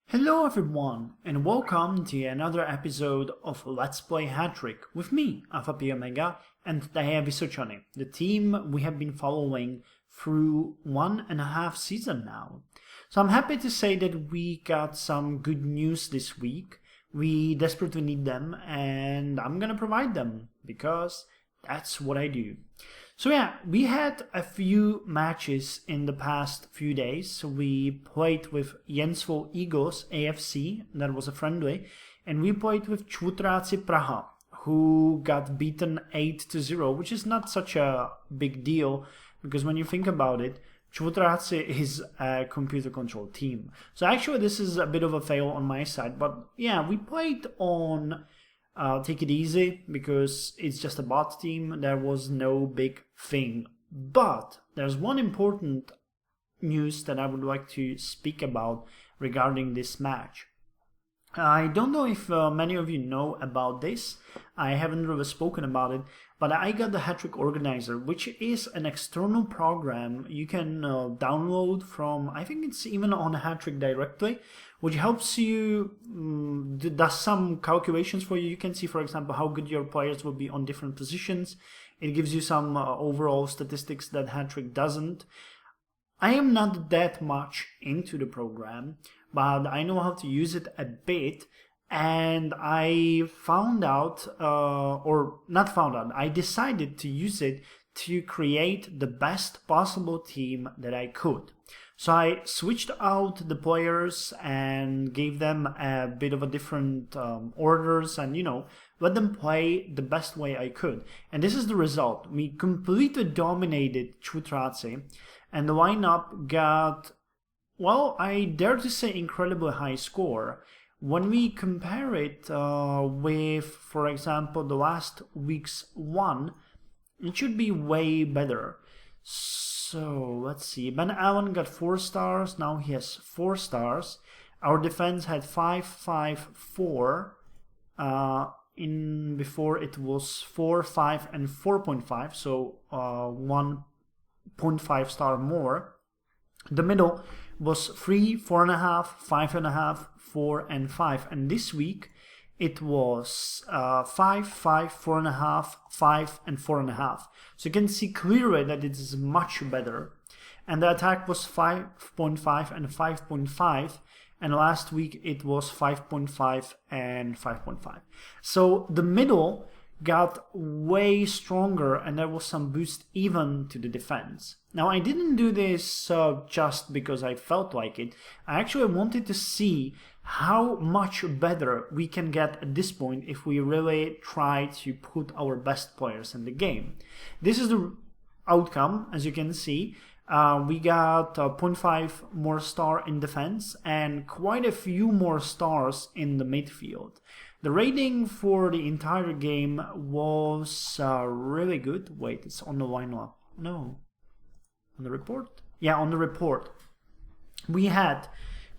Hello everyone, and welcome to another episode of Let's Play Hattrick with me, Alfapiomega, and today Visuchone, the team we have been following through 1.5 seasons now. So I'm happy to say that we got some good news this week. We desperately need them, and I'm gonna provide them, because that's what I do. So yeah, we had a few matches in the past few days. We played with Jensvo Eagles AFC, that was a friendly, and we played with Čutraci Praha, who got beaten 8-0, which is not such a big deal, because when you think about it, Čutraci is a computer controlled team. So actually this is a bit of a fail on my side, but yeah, we played on take it easy because it's just a bot team. There was no big thing. But there's one important news that I would like to speak about regarding this match. I don't know if many of you know about this. I haven't really spoken about it, but I got the Hattrick Organizer, which is an external program you can download from, I think it's even on Hattrick directly, which helps you, does some calculations for you. You can see, for example, how good your players will be on different positions. It gives you some overall statistics that Hattrick doesn't. I am not that much into the program, but I know how to use it a bit, and I found out, or not found out, I decided to use it to create the best possible team that I could. So I switched out the players and gave them a bit of a different orders and, let them play the best way I could. And this is the result. We completely dominated Čutraci, and the lineup got, well, I dare to say incredibly high score. When we compare it with, for example, the last week's one, it should be way better. So let's see. Ben Allen got 4 stars. Now he has 4 stars. Our defense had 5-5-4. Before it was 4, 5, and 4.5. So 1.5 star more. The middle was 3, 4.5, 5.5, 4, and 5. And this week it was 5, 5, 4.5, 5, and 4.5. So you can see clearly that it is much better. And the attack was 5.5 and 5.5. And last week it was 5.5 and 5.5. So the middle got way stronger, and there was some boost even to the defense. Now I didn't do this just because I felt like it. I actually wanted to see how much better we can get at this point if we really try to put our best players in the game. This is the outcome, as you can see. We got 0.5 more star in defense and quite a few more stars in the midfield. The rating for the entire game was really good. Wait, it's on the lineup. No. On the report? Yeah, on the report. We had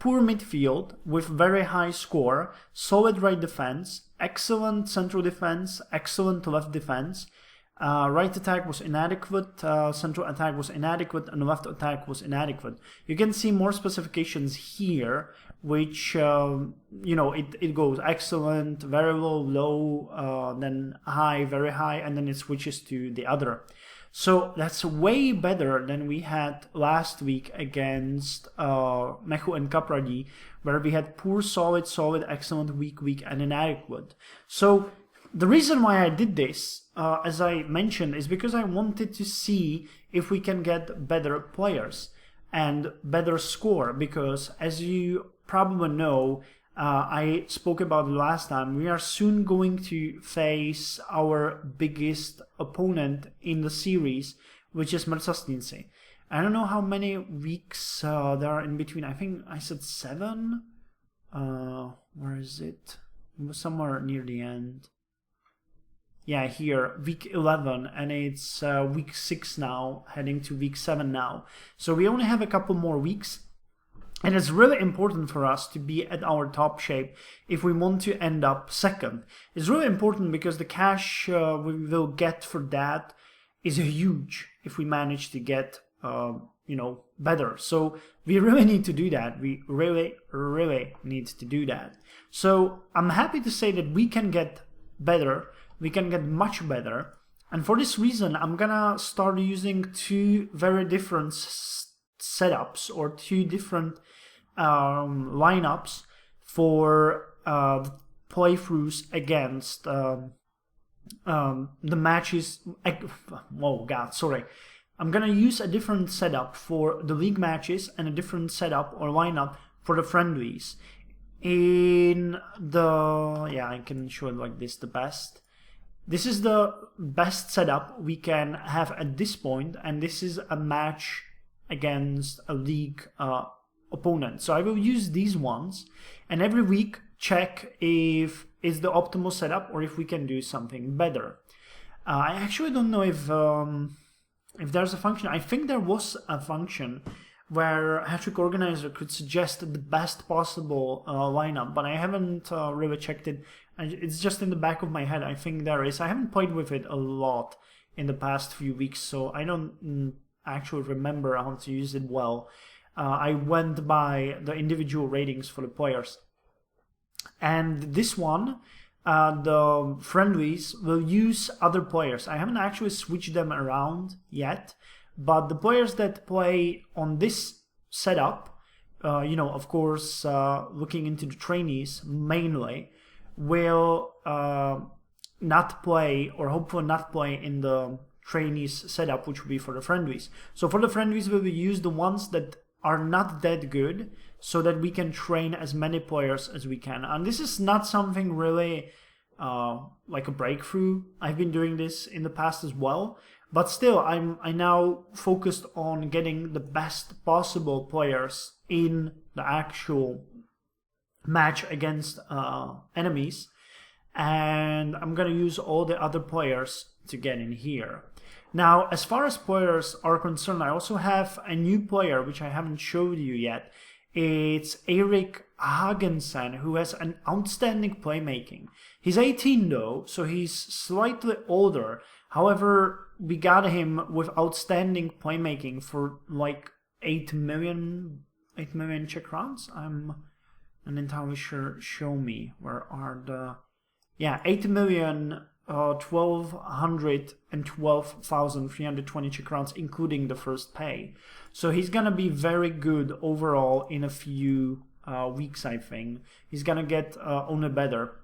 poor midfield with very high score, solid right defense, excellent central defense, excellent left defense. Right attack was inadequate, central attack was inadequate, and left attack was inadequate. You can see more specifications here, which, it goes excellent, very low, then high, very high, and then it switches to the other. So that's way better than we had last week against Mechu and Kapradi, where we had poor, solid, excellent, weak, and inadequate. So the reason why I did this, as I mentioned, is because I wanted to see if we can get better players and better score, because as you probably know, I spoke about it last time, we are soon going to face our biggest opponent in the series, which is Mrcostinci. I don't know how many weeks there are in between. I think I said 7. Where is it? It was somewhere near the end. Yeah, here, week 11, and it's week 6 now, heading to week 7 now. So we only have a couple more weeks. And it's really important for us to be at our top shape if we want to end up second. It's really important because the cash we will get for that is huge if we manage to get you know, better. So we really need to do that. We really need to do that. So I'm happy to say that we can get better. We can get much better. And for this reason, I'm gonna start using two very different setups, or two different lineups for playthroughs against the matches. Oh god, sorry. I'm gonna use a different setup for the league matches and a different setup or lineup for the friendlies. In the, yeah, I can show it like this, the best. This is the best setup we can have at this point, and this is a match against a league opponent. So I will use these ones, and every week check if it's the optimal setup or if we can do something better. I actually don't know if there's a function. I think there was a function where Hattrick Organizer could suggest the best possible lineup, but I haven't really checked it. It's just in the back of my head. I think there is. I haven't played with it a lot in the past few weeks, so I don't actually remember how to use it well. I went by the individual ratings for the players. And this one, the friendlies will use other players. I haven't actually switched them around yet, but the players that play on this setup, you know, of course, looking into the trainees mainly, will not play, or hopefully not play, in the trainees setup, which will be for the friendlies. So for the friendlies, we will use the ones that are not that good, so that we can train as many players as we can. And this is not something really like a breakthrough. I've been doing this in the past as well, but still, I now focused on getting the best possible players in the actual match against enemies, and I'm gonna use all the other players to get in here. Now, as far as players are concerned, I also have a new player which I haven't showed you yet. It's Erik Hagensen, who has an outstanding playmaking. He's 18 though, so he's slightly older. However, we got him with outstanding playmaking for like 8 million Czech crowns. I'm not entirely sure. Show me, where are the... Yeah, 8,112,320 Czech crowns, including the first pay. So he's gonna be very good overall in a few weeks, I think. He's gonna get only better.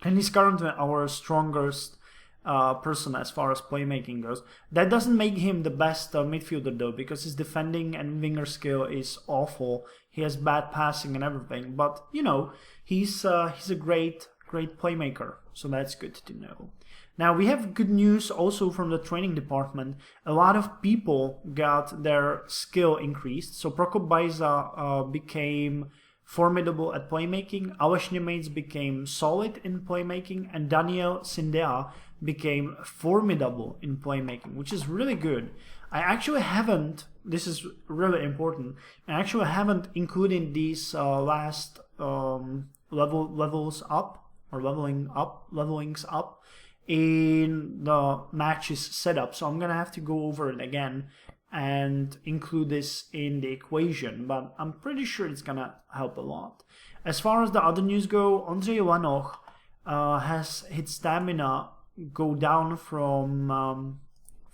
And he's currently our strongest person as far as playmaking goes. That doesn't make him the best midfielder though, because his defending and winger skill is awful. He has bad passing and everything, but you know, he's a great playmaker, so that's good to know. Now we have good news also from the training department. A lot of people got their skill increased. So Prokop Bajza became formidable at playmaking, Aleš Němec became solid in playmaking, and Daniel Sindea became formidable in playmaking, which is really good. I actually haven't, this is really important, I actually haven't included these last levels up, or levelings up in the matches setup. So I'm gonna have to go over it again and include this in the equation, but I'm pretty sure it's gonna help a lot. As far as the other news go, Ondřej Lanoch has his stamina go down from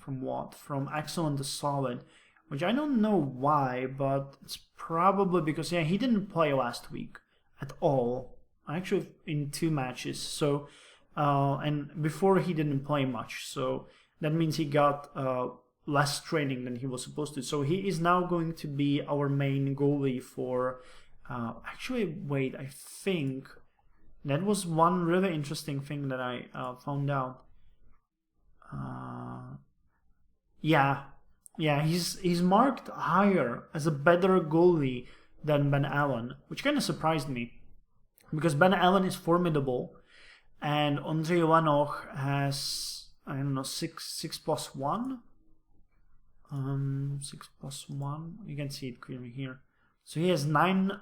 what? From excellent to solid, which I don't know why, but it's probably because, yeah, he didn't play last week at all. Actually, in 2 matches. So, and before he didn't play much. So that means he got less training than he was supposed to. So he is now going to be our main goalie for. Actually, wait. I think that was one really interesting thing that I found out. Yeah, he's marked higher as a better goalie than Ben Allen, which kind of surprised me. Because Ben Allen is formidable, and Ondřej Lanoch has, I don't know, 6+1? 6+1? You can see it clearly here. So he has 9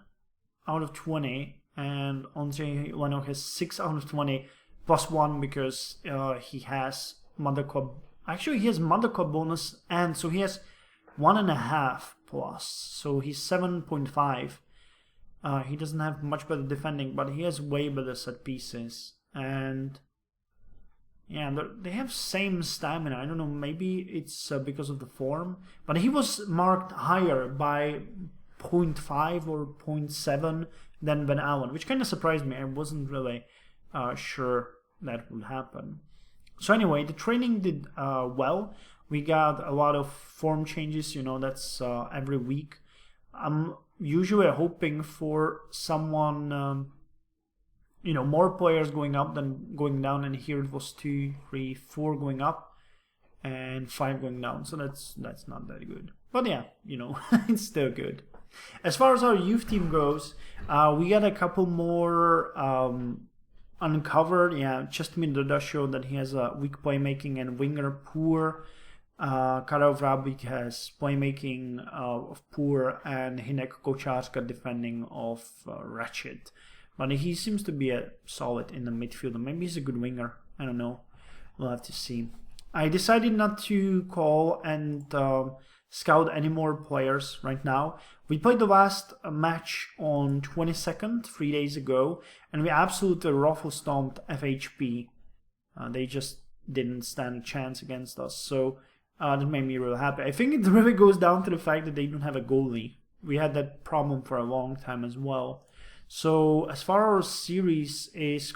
out of 20, and Ondřej Lanoch has 6 out of 20 +1 because he has Mother Club. Actually, he has Mother Club bonus, and so he has 1.5 plus, so he's 7.5. He doesn't have much better defending, but he has way better set pieces. And yeah, they have same stamina. I don't know, maybe it's because of the form, but he was marked higher by 0.5 or 0.7 than Van Allen, which kind of surprised me. I wasn't really sure that would happen. So anyway, the training did well. We got a lot of form changes, you know, that's every week. I'm usually hoping for someone, you know, more players going up than going down, and here it was 2, 3, 4 going up and 5 going down, so that's not that good. But yeah, you know, it's still good. As far as our youth team goes, we got a couple more uncovered. Yeah, Čestmír Doda showed that he has a weak playmaking and winger poor. Karel Vrabík has playmaking of poor, and Hinek Kočárka defending of wretched. But he seems to be a solid in the midfield. Maybe he's a good winger. I don't know. We'll have to see. I decided not to call and scout any more players right now. We played the last match on 22nd, 3 days ago, and we absolutely ruffle stomped FHP. They just didn't stand a chance against us, so that made me really happy. I think it really goes down to the fact that they don't have a goalie. We had that problem for a long time as well. So as far as our series is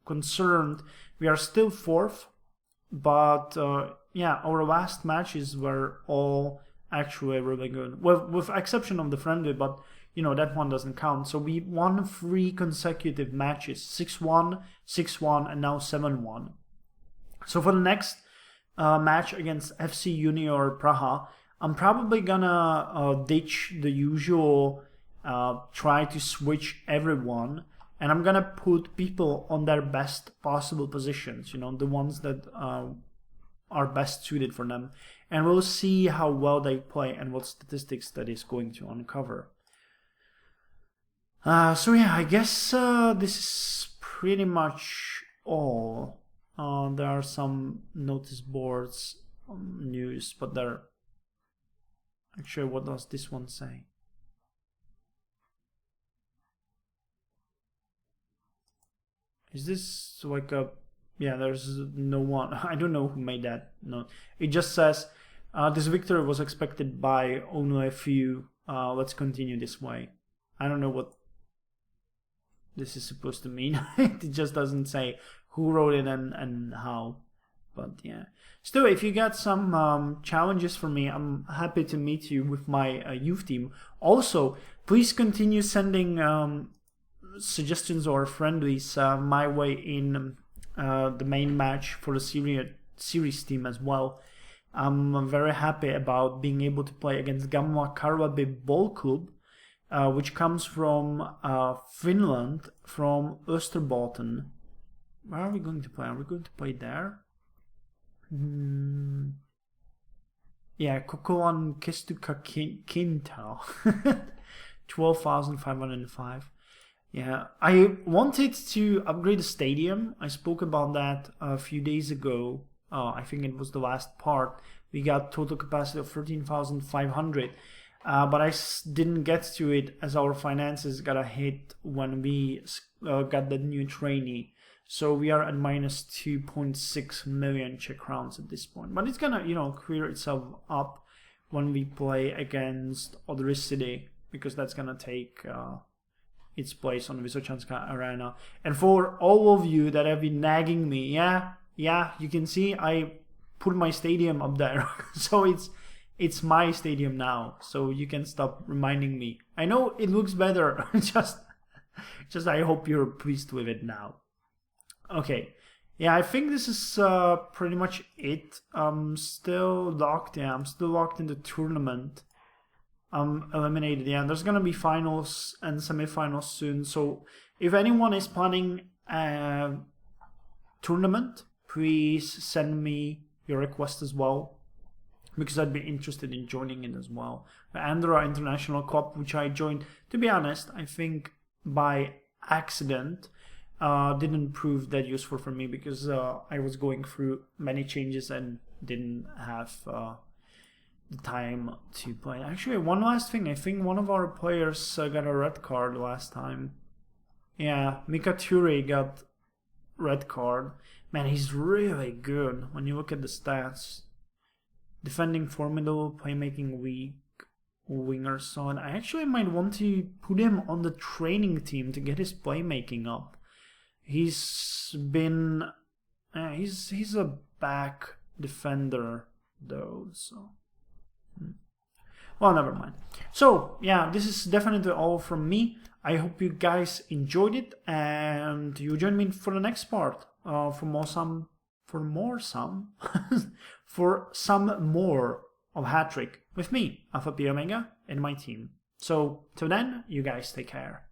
concerned, we are still 4th, but yeah, our last matches were all actually really good, with exception of the friendly, but you know, that one doesn't count. So we won 3 consecutive matches, 6-1, 6-1, and now 7-1. So for the next match against FC Junior Praha, I'm probably gonna ditch the usual try to switch everyone, and I'm gonna put people on their best possible positions, you know, the ones that are best suited for them, and we'll see how well they play and what statistics that is going to uncover. So yeah, I guess this is pretty much all. There are some notice boards news, but they're actually, what does this one say? Is this like a, yeah, there's no one. I don't know who made that note. It just says, this victory was expected by only a few. Let's continue this way. I don't know what this is supposed to mean. It just doesn't say who wrote it and how. But yeah. Still, if you got some challenges for me, I'm happy to meet you with my youth team. Also, please continue sending suggestions or friendlies my way in the main match for the series team as well. I'm very happy about being able to play against Gamma Karvaby Ball Club, which comes from Finland, from Österbotten. Where are we going to play? Are we going to play there? Yeah, Kokolan Kestuka Kintal. 12,505. Yeah, I wanted to upgrade the stadium. I spoke about that a few days ago. I think it was the last part. We got total capacity of 13,500. But I didn't get to it as our finances got a hit when we got the new trainee. So we are at minus 2.6 million Czech crowns at this point. But it's gonna, you know, clear itself up when we play against Odry City, because that's gonna take its place on Vysochanska Arena. And for all of you that have been nagging me, yeah, you can see I put my stadium up there. So it's my stadium now, so you can stop reminding me. I know it looks better, just I hope you're pleased with it now. Okay, yeah, I think this is pretty much it. I'm still locked in. I'm still locked in the tournament. I'm eliminated. Yeah, there's gonna be finals and semi-finals soon. So if anyone is planning a tournament, please send me your request as well, because I'd be interested in joining it as well. The Andorra International Cup, which I joined, to be honest, I think by accident, didn't prove that useful for me, because I was going through many changes and didn't have the time to play. Actually, one last thing. I think one of our players got a red card last time. Yeah, Mikature got red card. Man, he's really good when you look at the stats. Defending formidable, playmaking weak, winger solid. I actually might want to put him on the training team to get his playmaking up. He's been... he's a back defender though, so... Well, never mind. So, yeah, this is definitely all from me. I hope you guys enjoyed it, and you join me for the next part. For some more of Hattrick with me, Alfapiomega, and my team. So, till then, you guys take care.